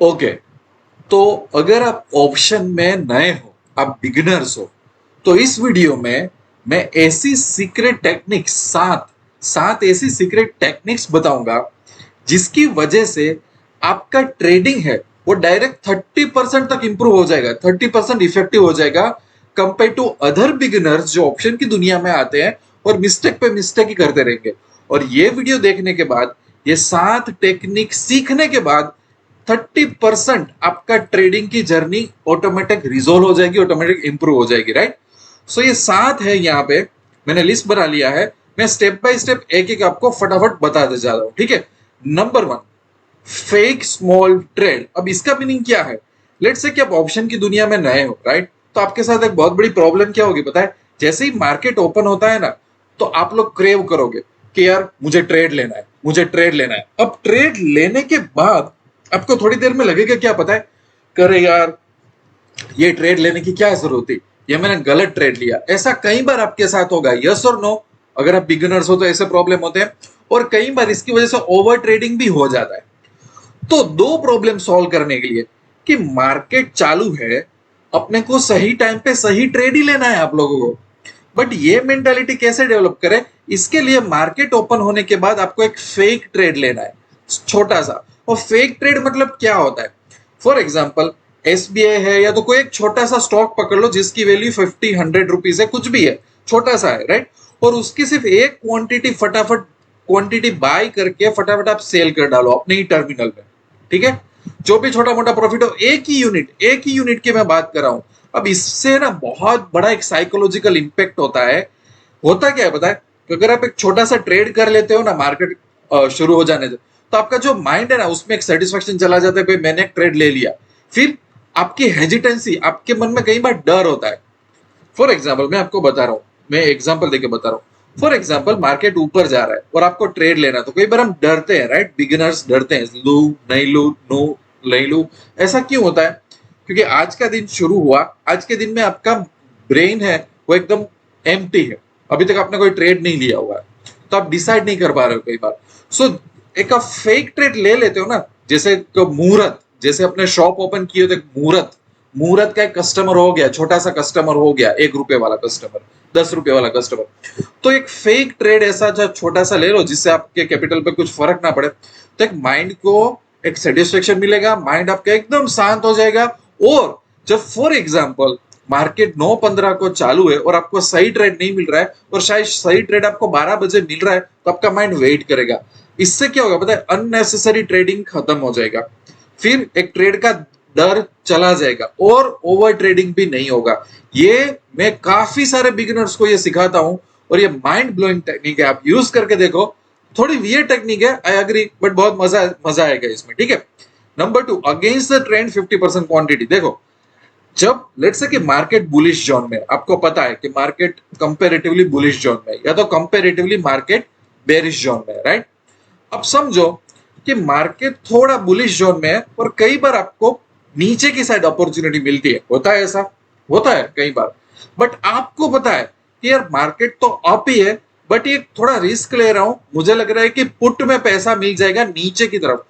Okay, तो अगर आप ऑप्शन में नए हो, आप बिगिनर्स हो, तो इस वीडियो में मैं ऐसी सीक्रेट टेक्निक्स सात सात ऐसी सीक्रेट टेक्निक्स बताऊंगा जिसकी वजह से आपका ट्रेडिंग है वो डायरेक्ट 30% तक इंप्रूव हो जाएगा, 30% इफेक्टिव हो जाएगा कंपेयर टू अदर बिगिनर्स जो ऑप्शन की दुनिया में आते हैं और मिस्टेक पे मिस्टेक ही करते रहेंगे। और ये वीडियो देखने के बाद, ये 7 टेक्निक सीखने के बाद 30% आपका ट्रेडिंग की जर्नी ऑटोमेटिक रिजोल्व हो जाएगी, ऑटोमेटिक इंप्रूव हो जाएगी, राइट। सो ये 7 है, यहाँ पे मैंने लिस्ट बना लिया है। मैं स्टेप बाय स्टेप एक एक आपको फटाफट बताते जा रहा हूं, ठीक है। Number 1, fake small trade. अब इसका मीनिंग क्या है? लेट्स से कि आप ऑप्शन की दुनिया में नए हो, राइट। तो आपके साथ एक बहुत बड़ी प्रॉब्लम क्या होगी पता है? जैसे ही मार्केट ओपन होता है ना, तो आप लोग क्रेव करोगे कि यार मुझे ट्रेड लेना है, मुझे ट्रेड लेना है। अब ट्रेड लेने के बाद आपको थोड़ी देर में लगेगा क्या पता है, करे यार ये ट्रेड लेने की क्या जरूरत थी, ये मैंने गलत ट्रेड लिया। ऐसा कई बार आपके साथ होगा, यस और नो। अगर आप बिगिनर्स हो तो ऐसे प्रॉब्लम होते हैं, और कई बार इसकी वजह से ओवर ट्रेडिंग भी हो जाता है। तो दो प्रॉब्लम सॉल्व करने के लिए कि मार्केट चालू है, अपने को सही टाइम पे सही ट्रेड ही लेना है आप लोगों को। बट ये मेंटालिटी कैसे डेवलप करें? इसके लिए मार्केट ओपन होने के बाद आपको एक फेक ट्रेड लेना है, छोटा सा। और फेक ट्रेड मतलब क्या होता है? फॉर एग्जाम्पल एसबीआई है, या तो कोई एक छोटा सा स्टॉक पकड़ लो जिसकी वैल्यू 50-100 रुपीज है, कुछ भी है, छोटा सा है, राइट। और उसकी सिर्फ एक क्वांटिटी फटाफट क्वांटिटी बाय करके फटाफट आप सेल कर डालो अपने ही टर्मिनल में, ठीक है। जो भी छोटा मोटा प्रॉफिट हो, एक ही यूनिट की मैं बात कर रहा हूं। अब इससे ना बहुत बड़ा एक साइकोलॉजिकल इंपैक्ट होता है। होता क्या है पता है? कि अगर आप एक छोटा सा ट्रेड कर लेते हो ना मार्केट शुरू हो जाने से, तो आपका जो माइंड है ना उसमें एक सेटिस्फेक्शन चला जाता है, भाई मैंने एक ट्रेड ले लिया। फिर आपकी हेजिटेंसी, आपके मन में कई बार डर होता है। फॉर एग्जाम्पल मैं आपको बता रहा हूँ, मैं एग्जाम्पल देके बता रहा हूँ। फॉर एग्जाम्पल मार्केट ऊपर जा रहा है और आपको ट्रेड लेना है, तो कई बार हम डरते हैं, राइट। बिगिनर्स डरते हैं, लू नहीं लू, नो नहीं लू। ऐसा क्यों होता है? क्योंकि आज का दिन शुरू हुआ, आज के दिन में आपका ब्रेन है वो एकदम एम्प्टी है, अभी तक आपने कोई ट्रेड नहीं लिया हुआ है, तो आप डिसाइड नहीं कर पा रहे हो कई बार। सो एक आप फेक ट्रेड ले लेते हो ना, जैसे मुहूर्त, जैसे अपने शॉप ओपन किए तो मुहूर्त, मुहूर्त का एक कस्टमर हो गया, छोटा सा कस्टमर हो गया, 1 रुपए वाला कस्टमर, 10 रुपए वाला कस्टमर। तो एक फेक ट्रेड ऐसा छोटा सा ले लो जिससे आपके कैपिटल पे कुछ फर्क ना पड़े, तो एक माइंड को एक सेटिस्फेक्शन मिलेगा, माइंड आपका एकदम शांत हो जाएगा। और जब फॉर एग्जाम्पल मार्केट 9:15 को चालू है और आपको सही ट्रेड नहीं मिल रहा है, और शायद सही ट्रेड आपको 12 बजे मिल रहा है, तो आपका माइंड वेट करेगा। इससे क्या होगा पता है? अननेसेसरी ट्रेडिंग खत्म हो जाएगा, फिर एक ट्रेड का डर चला जाएगा और ओवर ट्रेडिंग भी नहीं होगा। ये मैं काफी सारे बिगिनर्स को ये सिखाता हूं, और ये माइंड ब्लोइंग टेक्निक है, आप यूज करके देखो। थोड़ी वियर्ड टेक्निक है, आई एग्री, बट बहुत मजा मजा आएगा इसमें, ठीक है। Number 2, against the trend 50% quantity. देखो, जब लेट्स से कि मार्केट बुलिश जोन में, आपको पता है कि मार्केट कंपैरेटिवली बुलिश जोन में, या तो कंपैरेटिवली मार्केट बेरिश जोन में, राइट। अब समझो कि मार्केट थोड़ा बुलिश जोन में है और कई बार आपको नीचे की साइड अपॉर्चुनिटी मिलती है, होता है ऐसा, होता है कई बार। बट आपको पता है कि यार मार्केट तो अप ही है, बट ये थोड़ा रिस्क ले रहा हूं, मुझे लग रहा है कि पुट में पैसा मिल जाएगा नीचे की तरफ।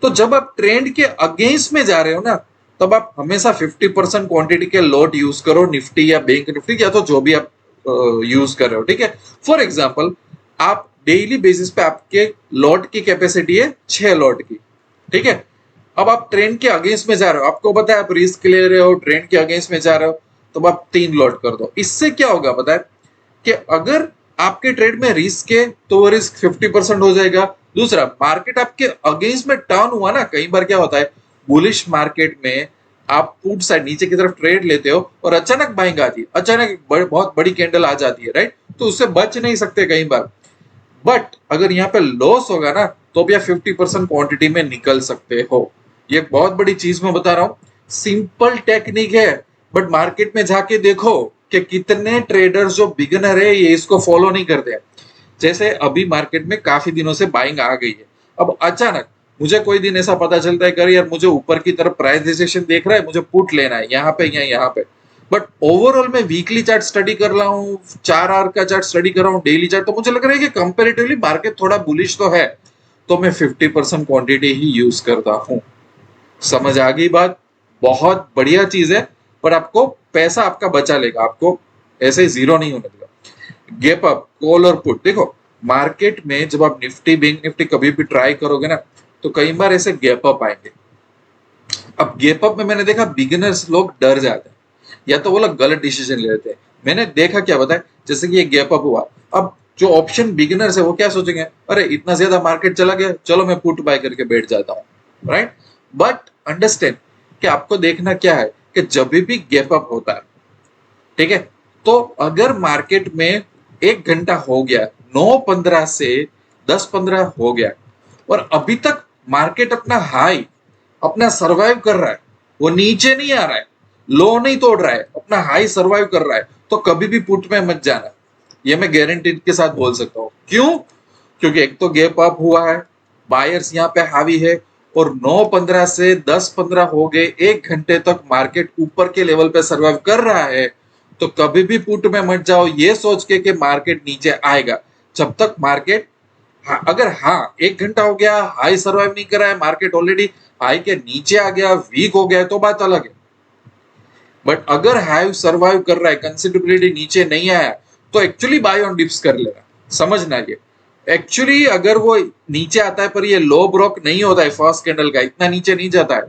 तो जब आप ट्रेंड के अगेंस्ट में जा रहे हो ना, तब आप हमेशा 50% क्वांटिटी के लॉट यूज करो, निफ्टी या बैंक निफ्टी, या तो जो भी आप यूज कर रहे हो, ठीक है। फॉर एग्जाम्पल आप डेली बेसिस पे आपके लॉट की कैपेसिटी है 6 लॉट की, ठीक है। अब आप ट्रेंड के अगेंस्ट में जा रहे हो, आपको पता है आप रिस्क ले रहे हो, ट्रेंड के अगेंस्ट में जा रहे हो, तो आप 3 लॉट कर दो। इससे क्या होगा पता है? कि अगर आपके ट्रेड में रिस्क है तो वो रिस्क 50% हो जाएगा। दूसरा, मार्केट आपके अगेंस्ट में टर्न हुआ ना, कई बार क्या होता है बुलिश मार्केट में, आप पुट साइड नीचे की तरफ ट्रेड लेते हो और अचानक बाइंग आती है, अचानक बहुत बड़ी कैंडल आ जाती है, राइट। तो उससे बच नहीं सकते कई बार। बट अगर यहाँ पे लॉस होगा ना, तो भी आप 50% क्वांटिटी में निकल सकते हो। ये बहुत बड़ी चीज मैं बता रहा हूँ, सिंपल टेक्निक है। बट मार्केट में जाके देखो कि कितने ट्रेडर्स जो बिगिनर है ये इसको फॉलो नहीं करते हैं। जैसे अभी मार्केट में काफी दिनों से बाइंग आ गई है, अब अचानक मुझे कोई दिन ऐसा पता चलता है कि यार मुझे ऊपर की तरफ प्राइस देख रहा है, मुझे पुट लेना है यहाँ पे या यहाँ पे। बट ओवरऑल मैं वीकली चार्ट स्टडी कर रहा हूँ, 4 आवर का चार्ट स्टडी कर रहा हूँ, डेली चार्ट, तो मुझे लग रहा है कि कंपेरेटिवली मार्केट थोड़ा बुलिश तो है, तो मैं 50% क्वांटिटी ही यूज करता हूँ। समझ आ गई बात? बहुत बढ़िया चीज है, पर आपको पैसा आपका बचा लेगा, आपको ऐसे जीरो नहीं होने देगा। गैप अप, कॉल और पुट, देखो मार्केट में जब आप निफ्टी बैंक निफ्टी कभी भी ट्राई करोगे ना, तो कई बार ऐसे गैप अप आएंगे। अब गैप अप में मैंने देखा बिगिनर्स लोग डर जाते हैं, या तो वो लोग गलत डिसीजन ले लेते हैं। मैंने देखा क्या बताए, जैसे कि ये गैप अप हुआ, अब जो ऑप्शन बिगिनर्स है वो क्या सोचेंगे, अरे इतना ज्यादा मार्केट चला गया, चलो मैं पुट बाय करके बैठ जाता हूँ, राइट। बट अंडरस्टैंड कि आपको देखना क्या है कि जब भी गैप अप होता है, ठीक है, तो अगर मार्केट में 1 घंटा हो गया, 9:15 से 10:15 हो गया, और अभी तक मार्केट अपना हाई अपना सरवाइव कर रहा है, वो नीचे नहीं आ रहा है, लो नहीं तोड़ रहा है, अपना हाई सरवाइव कर रहा है, तो कभी भी पुट में मत जाना। ये मैं गारंटी के साथ बोल सकता हूँ। क्यों? क्योंकि एक तो गैप अप हुआ है, बायर्स यहाँ पे हावी है, और 9:15 से 10:15 हो गए, 1 घंटे तक मार्केट ऊपर के लेवल पे सर्वाइव कर रहा है, तो कभी भी पुट में मत जाओ ये सोच के कि मार्केट नीचे आएगा। जब तक मार्केट, हाँ, अगर हाँ 1 घंटा हो गया हाई सर्वाइव नहीं कर रहा है, मार्केट ऑलरेडी हाई के नीचे आ गया, वीक हो गया, तो बात अलग है। बट अगर हाई सर्वाइव कर रहा है, कंसिडरेबली नीचे नहीं आया, तो एक्चुअली बाय ऑन डिप्स कर लेना, समझना ये। एक्चुअली अगर वो नीचे आता है पर ये लो ब्रोक नहीं होता है, फर्स्ट कैंडल का इतना नीचे नहीं जाता है,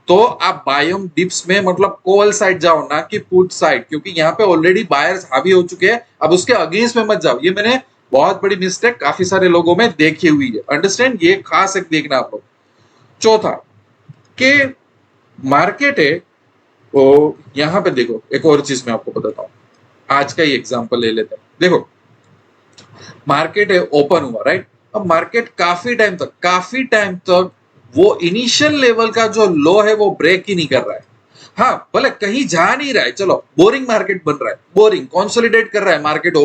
तो आप बाय ऑन डिप्स में मतलब कॉल साइड जाओ, ना कि पुट साइड, क्योंकि यहाँ पे ऑलरेडी बायर्स हावी हो चुके हैं। अब उसके अगेंस्ट में मत जाओ, ये मैंने बहुत बड़ी मिस्टेक काफी सारे लोगों में देखी हुई है। अंडरस्टैंड, ये खास एक देखना आप लोग। चौथा, कि मार्केट है, तो यहाँ पे देखो एक और चीज मैं आपको बताता हूँ। आज का ही एग्जांपल ले लेते हैं। देखो मार्केट है, ओपन हुआ, राइट। अब मार्केट काफी टाइम तक वो इनिशियल लेवल का जो लो है वो ब्रेक ही नहीं कर रहा है। हाँ, भले कहीं जा नहीं रहा है, चलो बोरिंग मार्केट बन रहा है, बोरिंग कंसोलिडेट कर रहा है, मार्केट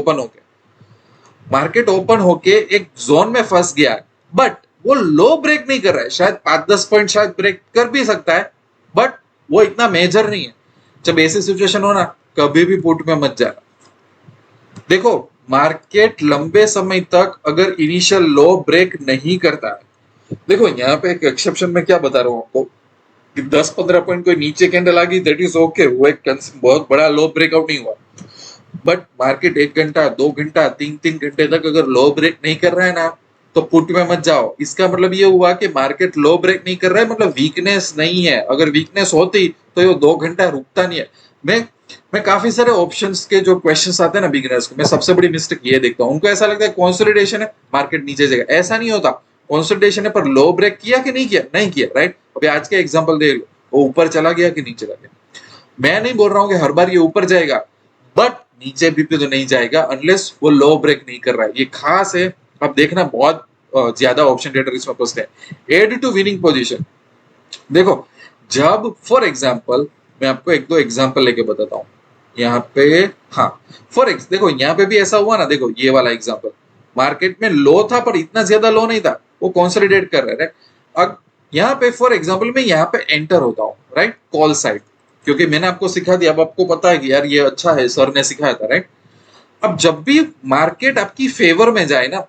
ओपन होके एक जोन में फंस गया है, बट वो लो ब्रेक नहीं कर रहा है। शायद 5-10 पॉइंट शायद ब्रेक कर भी सकता है, बट वो इतना मेजर नहीं है। जब ऐसी सिचुएशन हो ना, कभी भी पुट में मत जाना। देखो मार्केट लंबे समय तक अगर इनिशियल लो ब्रेक नहीं करता है, देखो यहाँ पे एक एक्सेप्शन में क्या बता रहा हूँ आपको, कि 10-15 पॉइंट कोई नीचे कैंडल आ गई, दैट इज ओके, वो एक बहुत बड़ा लो ब्रेकआउट नहीं हुआ। बट मार्केट 1 घंटा 2 घंटा 3-3 घंटे तक अगर लो ब्रेक नहीं कर रहा है ना, तो पुट में मत जाओ। इसका मतलब ये हुआ कि मार्केट लो ब्रेक नहीं कर रहा है, मतलब वीकनेस नहीं है। अगर वीकनेस होती तो ये 2 घंटा रुकता नहीं है। मैं मैं काफी सारे ऑप्शंस के जो क्वेश्चंस आते हैं ना बिगिनर्स को, मैं सबसे बड़ी मिस्टेक ये देखता हूँ, उनको ऐसा लगता है कंसोलिडेशन है मार्केट नीचे जाएगा। ऐसा नहीं होता। कंसोलिडेशन है पर लो ब्रेक किया कि नहीं किया, नहीं किया, राइट। अभी आज का एग्जांपल देख लो, वो ऊपर चला गया कि नहीं चला गया। मैं नहीं बोल रहा हूँ कि हर बार ये ऊपर जाएगा, बट नीचे भी तो नहीं जाएगा अनलेस वो लो ब्रेक नहीं कर रहा है। ये खास है। अब देखना बहुत ज्यादा ऑप्शन ट्रेडर इसमें फंसते हैं। एड टू विनिंग पोजीशन, देखो जब फॉर एग्जांपल मैं आपको एक दो एग्जांपल लेके बताता हूँ यहाँ पे। हाँ, देखो यहाँ पे भी ऐसा हुआ ना, देखो ये वाला एग्जांपल, मार्केट में लो था पर इतना ज्यादा लो नहीं था, वो कंसोलिडेट कर रहा है। अब यहाँ पे फॉर एग्जांपल मैं यहाँ पे एंटर होता हूँ, राइट, कॉल साइड, क्योंकि मैंने आपको सिखा दिया, अब आपको पता है कि यार ये अच्छा है, सर ने सिखाया था, राइट। अब जब भी मार्केट आपकी फेवर में जाए ना,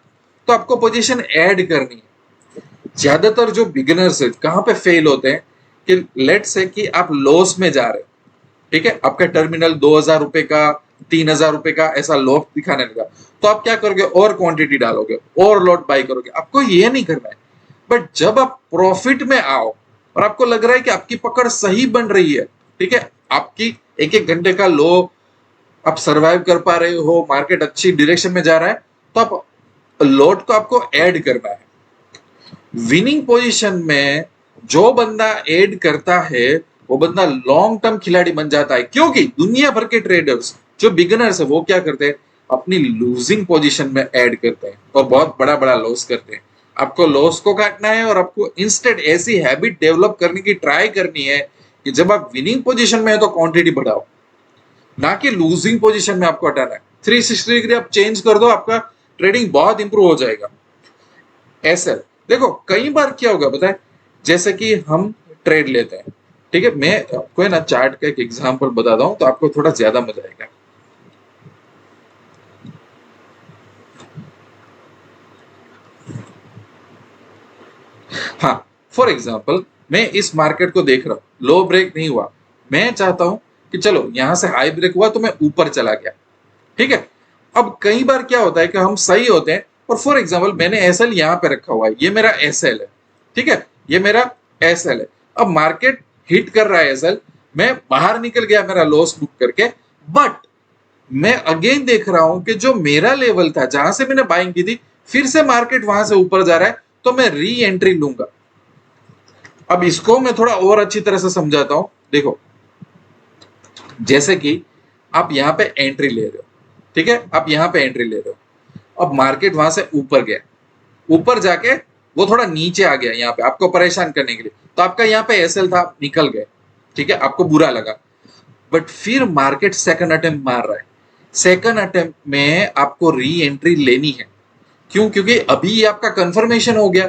तो आपको पोजीशन ऐड करनी है। ज्यादातर जो बिगिनर्स है कहाँ पे फेल होते हैं, कि लेट से कि आप लॉस में जा रहे हैं, ठीक है, आपका टर्मिनल 2,000 रुपए का 3,000 रुपए का ऐसा लॉस दिखाने लगा, तो आप क्या करोगे, और क्वांटिटी डालोगे और लॉट बाई करोगे। आपको ये नहीं करना है। बट जब आप प्रॉफिट में आओ और आपको लग रहा है कि आपकी पकड़ सही बन रही है, ठीक है, आपकी एक एक घंटे का लो आप सरवाइव कर पा रहे हो, मार्केट अच्छी डायरेक्शन में जा रहा है, तो आप लॉट को आपको ऐड करना है। विनिंग पोजीशन में जो बंदा ऐड करता है वो बंदा लॉन्ग टर्म खिलाड़ी बन जाता है। क्योंकि दुनिया भर के ट्रेडर्स जो बिगिनर्स है वो क्या करते हैं, अपनी लूजिंग पोजीशन में ऐड करते हैं और बहुत बड़ा बड़ा लॉस करते हैं। आपको लॉस को काटना है और आपको इंस्टेंट ऐसी हैबिट डेवलप करने की ट्राई करनी है कि जब आप विनिंग पोजीशन में है तो क्वांटिटी बढ़ाओ, ना कि लूजिंग पोजीशन में आपको हटाना है। 360 डिग्री आप चेंज कर दो, आपका ट्रेडिंग बहुत इंप्रूव हो जाएगा। ऐसे देखो कई बार क्या होगा पता है, जैसे कि हम ट्रेड लेते हैं, ठीक है, मैं आपको है ना चार्ट का एक एग्जांपल बताता हूं तो आपको थोड़ा ज्यादा मजा आएगा। हाँ, फॉर एग्जांपल मैं इस मार्केट को देख रहा हूँ, लो ब्रेक नहीं हुआ, मैं चाहता हूं कि चलो यहां से हाई ब्रेक हुआ तो मैं ऊपर चला गया, ठीक है। अब कई बार क्या होता है कि हम सही होते हैं, और फॉर एग्जाम्पल मैंने एसएल यहां पे रखा हुआ है, ये मेरा एसएल है, ठीक है, ये मेरा एसएल है। अब मार्केट हिट कर रहा है एसएल, मैं बाहर निकल गया मेरा लॉस बुक करके, बट मैं अगेन देख रहा हूं कि जो मेरा लेवल था जहां से मैंने बाइंग की थी, फिर से मार्केट वहां से ऊपर जा रहा है, तो मैं री एंट्री लूंगा। अब इसको मैं थोड़ा और अच्छी तरह से समझाता हूं। देखो, जैसे कि आप यहां पे एंट्री ले रहे हो, ठीक है, आप यहां पे एंट्री ले रहे हो, अब मार्केट वहां से ऊपर गया, ऊपर जाके वो थोड़ा नीचे आ गया यहाँ पे आपको परेशान करने के लिए, तो आपका यहाँ पे एसएल था, आप निकल गए, ठीक है, आपको बुरा लगा। बट फिर मार्केट सेकंड अटेम्प्ट मार रहा है, सेकंड अटेम्प्ट में आपको री एंट्री लेनी है। क्यों? क्योंकि अभी आपका कंफर्मेशन हो गया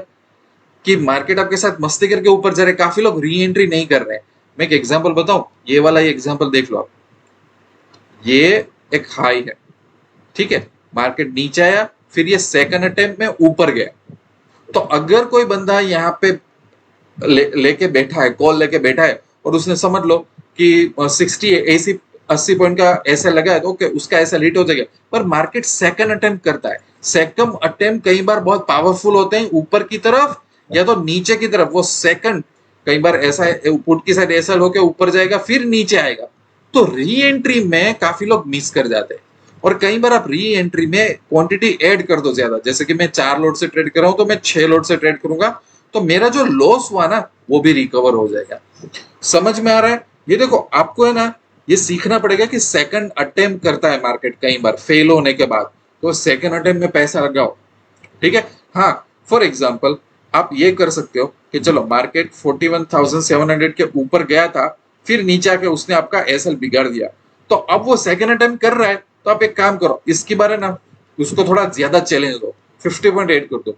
कि मार्केट आपके साथ मस्ती करके ऊपर जा रहे, काफी लोग री एंट्री नहीं कर रहे हैं। मैं एक एग्जांपल बताऊं, ये वाला ये एग्जांपल देख लो आप, ये एक हाई है, ठीक है, मार्केट नीचे आया, फिर ये सेकंड अटेम्प्ट में ऊपर गया। तो अगर कोई बंदा यहाँ पे लेके बैठा है, कॉल लेके बैठा है, और उसने समझ लो कि 80 पॉइंट का ऐसा लगा है, तो ओके, उसका ऐसा हिट हो जाएगा। पर मार्केट सेकंड अटेम्प्ट करता है, सेकंड अटेम्प्ट कई बार बहुत पावरफुल होते हैं, ऊपर की तरफ या तो नीचे की तरफ। वो सेकंड कई बार ऐसा पुट की साइड ऐसा होकर ऊपर जाएगा, फिर नीचे आएगा। तो री एंट्री में काफी लोग मिस कर जाते हैं। और कई बार आप री एंट्री में क्वांटिटी ऐड कर दो ज्यादा, जैसे कि मैं 4 लोट से ट्रेड कर रहा हूं, तो मैं 6 लोट से ट्रेड करूंगा, तो मेरा जो लॉस हुआ ना वो भी रिकवर हो जाएगा। समझ में आ रहा है? ये देखो, आपको है ना ये सीखना पड़ेगा कि सेकंड अटेम्प्ट करता है मार्केट कई बार फेल होने के बाद, तो सेकंड अटेम्प्ट में पैसा लगाओ, ठीक है। हाँ, फॉर एग्जाम्पल आप ये कर सकते हो कि चलो मार्केट 41,700 के ऊपर गया था, फिर नीचे आके उसने आपका एसएल बिगाड़ दिया, तो अब वो सेकंड अटेम्प्ट कर रहा है, तो आप एक काम करो, इसकी बारे ना उसको थोड़ा ज्यादा चैलेंज दो, 50.8 कर दो।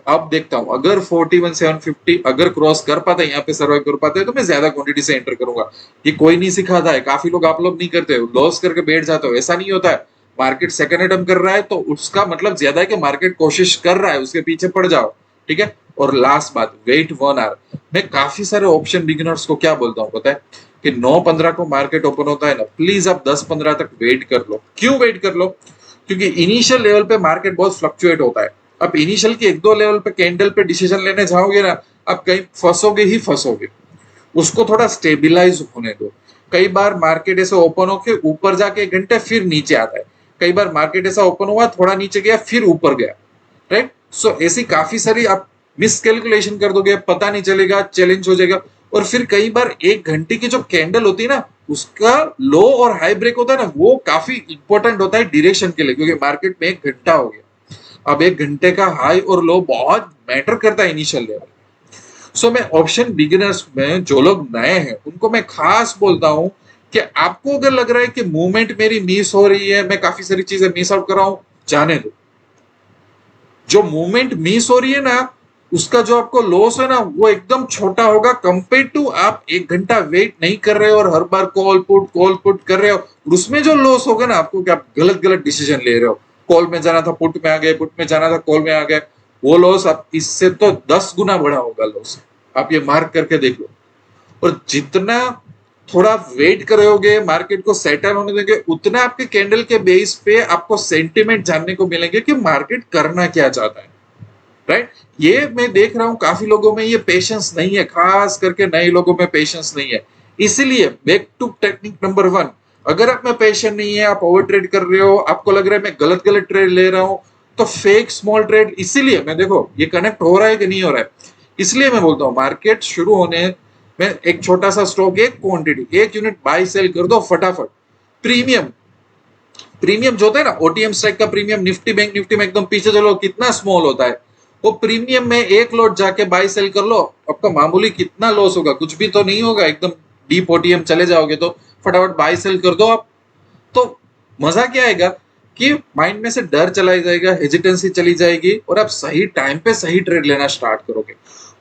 अब देखता हूं, अगर 41,750 अगर क्रॉस कर पाता है, यहाँ पे सर्वाइव कर पाता है, तो मैं ज्यादा क्वांटिटी से एंटर करूंगा। ये कोई नहीं सिखाता है, काफी लोग आप लोग नहीं करते हो, लॉस करके बैठ जाते हो, ऐसा नहीं होता है। मार्केट सेकंड अटेम्प्ट कर रहा है तो उसका मतलब ज्यादा है कि मार्केट कोशिश कर रहा है, उसके पीछे पड़ जाओ, ठीक है। और लास्ट बात, वेट 1 आवर। मैं काफी सारे ऑप्शन बिगिनर्स को क्या बोलता हूँ पता है, कि 9:15 को मार्केट ओपन होता है ना, प्लीज आप 10:15 तक वेट कर लो। क्यों वेट कर लो? क्योंकि इनिशियल लेवल पे मार्केट बहुत फ्लक्चुएट होता है। आप इनिशियल के 1-2 लेवल पे कैंडल पे डिसीजन लेने जाओगे ना, आप कहीं फंसोगे ही फंसोगे। उसको थोड़ा स्टेबिलाईज होने दो। कई बार मार्केट ऐसे ओपन होके ऊपर जाके 1 घंटे फिर नीचे आता है, कई बार मार्केट ऐसा ओपन हुआ, थोड़ा नीचे गया, फिर ऊपर गया, राइट। सो ऐसी काफी सारी आप मिसकैलकुलेशन कर दोगे, पता नहीं चलेगा, चैलेंज हो जाएगा। और फिर कई बार 1 घंटे की जो कैंडल होती है ना, उसका लो और हाई ब्रेक होता है ना, वो काफी इंपॉर्टेंट होता है डिरेक्शन के लिए, क्योंकि मार्केट में 1 घंटा हो गया। अब 1 घंटे का हाई और लो बहुत मैटर करता है इनिशियल लेवल। सो मैं ऑप्शन बिगिनर्स में जो लोग नए हैं उनको मैं खास बोलता हूं कि आपको अगर लग रहा है कि मूवमेंट मेरी मिस हो रही है, मैं काफी सारी चीजें मिस आउट कर रहा हूं, जाने दो। जो मूवमेंट मिस हो रही है ना, उसका जो आपको लॉस है ना, वो एकदम छोटा होगा कंपेयर टू आप 1 घंटा वेट नहीं कर रहे हो और हर बार कॉल पुट कर रहे हो। उसमें जो लॉस होगा ना आपको, कि आप गलत गलत डिसीजन ले रहे हो, कॉल में जाना था पुट में आ गए, पुट में जाना था कॉल में आ गए, वो लॉस आप इससे तो 10 गुना बड़ा होगा लॉस। आप ये मार्क करके देख लो। और जितना थोड़ा वेट करोगे, मार्केट को सेटल होने देंगे, उतना आपके कैंडल के बेस पे आपको सेंटिमेंट जानने को मिलेंगे कि मार्केट करना क्या चाहता है, राइट। ये मैं देख रहा हूं काफी लोगों में ये पेशेंस नहीं है, खास करके नए लोगों में पेशेंस नहीं है। इसलिए बैक टू टेक्निक नंबर 1, अगर आप में पेशेंस नहीं है, आप ओवर ट्रेड कर रहे हो, आपको लग रहा है मैं गलत गलत ट्रेड ले रहा हूं, तो फेक स्मॉल ट्रेड। इसीलिए मैं, देखो ये कनेक्ट हो रहा है कि नहीं हो रहा है, इसलिए मैं बोलता हूँ मार्केट शुरू होने में एक छोटा सा स्टॉक, एक क्वांटिटी, 1 यूनिट बाय सेल कर दो फटाफट। प्रीमियम प्रीमियम जो होता है ना, ओटीएम स्ट्राइक का प्रीमियम, निफ्टी में एकदम पीछे चलो कितना स्मॉल होता है, वो प्रीमियम में 1 लॉट जाके बाय सेल कर लो, आपका मामूली कितना लॉस होगा, कुछ भी तो नहीं होगा, एकदम डीप ओटीएम चले जाओगे तो फटाफट बाय सेल कर दो आप। तो मजा क्या आएगा कि माइंड में से डर चला जाएगा, हेजिटेंसी चली जाएगी, और आप सही टाइम पे सही ट्रेड लेना स्टार्ट करोगे।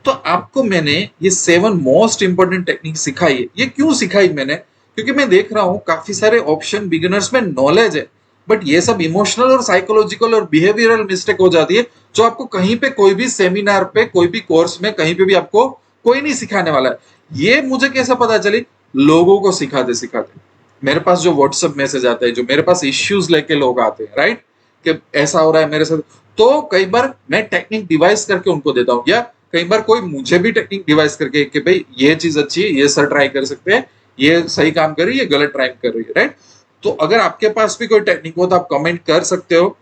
तो आपको मैंने ये 7 मोस्ट इंपॉर्टेंट टेक्निक सिखाई है। ये क्यों सिखाई मैंने? क्योंकि मैं देख रहा हूं काफी सारे ऑप्शन बिगिनर्स में नॉलेज है, बट ये सब इमोशनल और साइकोलॉजिकल और बिहेवियरल मिस्टेक हो जाती है, जो आपको कहीं पे कोई भी सेमिनार पे, कोई भी कोर्स में, कहीं पे भी आपको कोई नहीं सिखाने वाला है। ये मुझे कैसे पता चली? लोगों को सिखाते सिखाते। मेरे पास जो व्हाट्सएप मैसेज आते हैं, जो मेरे पास इश्यूज लेके लोग आते हैं, राइट, कि ऐसा हो रहा है मेरे साथ, तो कई बार मैं टेक्निक डिवाइस करके उनको देता हूँ, या कई बार कोई मुझे भी टेक्निक डिवाइस करके कि भाई ये चीज अच्छी है, ये सर ट्राई कर सकते हैं, ये सही काम कर रही है, गलत ट्राई कर रही है, राइट। तो अगर आपके पास भी कोई टेक्निक हो तो आप कमेंट कर सकते हो।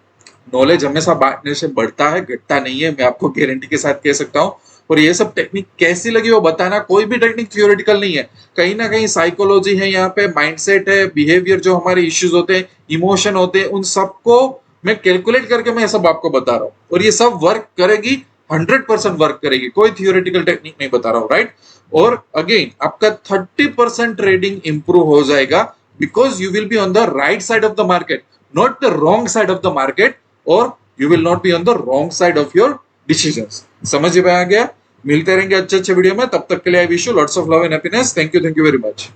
नॉलेज हमेशा बांटने से बढ़ता है, घटता नहीं है, मैं आपको गारंटी के साथ कह सकता हूँ। और ये सब टेक्निक कैसी लगी वो बताना। कोई भी टेक्निक थियोरेटिकल नहीं है, कहीं ना कहीं साइकोलॉजी है, यहाँ पे माइंडसेट है, बिहेवियर, जो हमारे इश्यूज होते हैं, इमोशन होते हैं, उन सबको मैं कैलकुलेट करके मैं सब आपको बता रहा हूँ, और ये सब वर्क करेगी, 100% वर्क करेगी। कोई थियोरेटिकल टेक्निक नहीं बता रहा हूँ, राइट। और अगेन आपका 30% ट्रेडिंग इंप्रूव हो जाएगा, because you will be on the right side of the market, not the wrong side of the market, or you will not be on the wrong side of your decisions. समझ में आ गया? मिलते रहेंगे अच्छे अच्छे video में, तब तक के लिए I wish you lots of love and happiness. Thank you very much.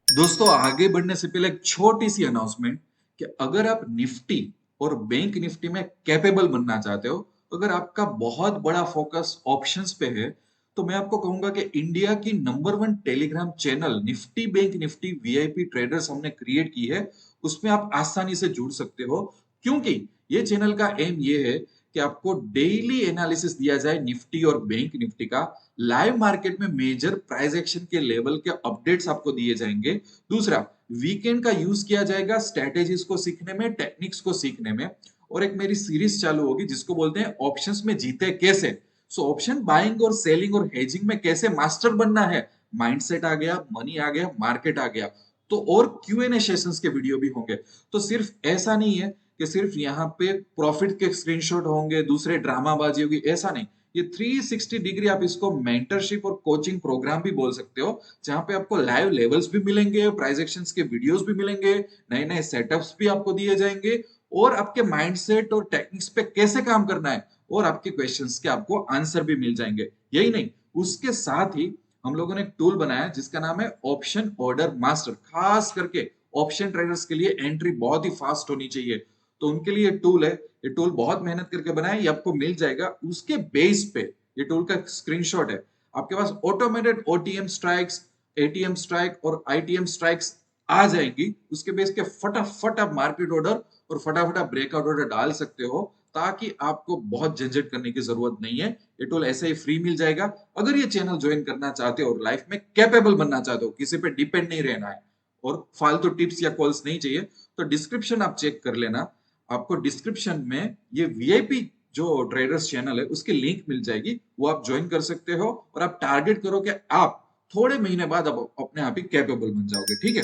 दोस्तों, आगे बढ़ने से पहले एक छोटी सी अनाउंसमेंट, कि अगर आप निफ्टी और बैंक निफ्टी में कैपेबल बनना चाहते हो, अगर आपका बहुत बड़ा फोकस ऑप्शंस पे है, तो मैं आपको कहूंगा कि इंडिया की number 1 Telegram channel Nifty bank Nifty VIP traders हमने क्रिएट की है। उसमें आप आसानी से जुड़ सकते हो, क्योंकि ये चैनल का एम ये है कि आपको डेली एनालिसिस दिया जाए निफ्टी और बैंक निफ्टी का। लाइव मार्केट में मेजर प्राइस एक्शन के लेवल के अपडेट्स आपको दिए जाएंगे। दूसरा, वीकेंड का यूज किया जाएगा स्ट्रेटेजीज को सीखने में, टेक्निक्स को सीखने में। और एक मेरी सीरीज चालू होगी जिसको बोलते हैं ऑप्शंस में जीते कैसे। सो ऑप्शन बाइंग और सेलिंग और हेजिंग में कैसे मास्टर बनना है। माइंडसेट आ गया, मनी आ गया, मार्केट आ गया। तो और Q&A सेशंस के वीडियो भी होंगे। तो सिर्फ ऐसा नहीं है कि सिर्फ यहाँ पे प्रॉफिट के स्क्रीनशॉट होंगे, दूसरे ड्रामाबाजी होगी, ऐसा नहीं। ये 360 डिग्री, आप इसको मेंटरशिप और कोचिंग प्रोग्राम भी बोल सकते हो, जहां पे आपको लाइव लेवल्स भी मिलेंगे, प्राइस एक्शंस के वीडियोस भी मिलेंगे, नए नए सेटअप्स भी आपको दिए जाएंगे, और आपके माइंडसेट और टेक्निक्स पे कैसे काम करना है, और आपके क्वेश्चंस के आपको आंसर भी मिल जाएंगे। यही नहीं, उसके साथ ही हम लोगों ने एक टूल बनाया जिसका नाम है ऑप्शन ऑर्डर मास्टर। खास करके ऑप्शन ट्रेडर्स के लिए एंट्री बहुत ही फास्ट होनी चाहिए, तो उनके लिए टूल है। ये टूल बहुत मेहनत करके बनाया, ये आपको मिल जाएगा। उसके बेस पे ये टूल का स्क्रीनशॉट है, आपके पास automated OTM strikes, ATM strike और आईटीएम स्ट्राइक्स आ जाएंगी। उसके बेस के फटाफट आप मार्केट ऑर्डर और फटाफट आप ब्रेकआउट ऑर्डर डाल सकते हो, ताकि आपको बहुत झंझट करने की जरूरत नहीं है। ये टूल ऐसे ही फ्री मिल जाएगा। अगर ये चैनल ज्वाइन करना चाहते हो और लाइफ में कैपेबल बनना चाहते हो, किसी पे डिपेंड नहीं रहना है, और फालतू टिप्स या कॉल्स नहीं चाहिए, तो डिस्क्रिप्शन आप चेक कर लेना। आपको डिस्क्रिप्शन में ये वीआईपी जो ट्रेडर्स चैनल है उसकी लिंक मिल जाएगी, वो आप ज्वाइन कर सकते हो। और आप टारगेट करो कि आप थोड़े महीने बाद अब अपने आप ही कैपेबल बन जाओगे, ठीक है।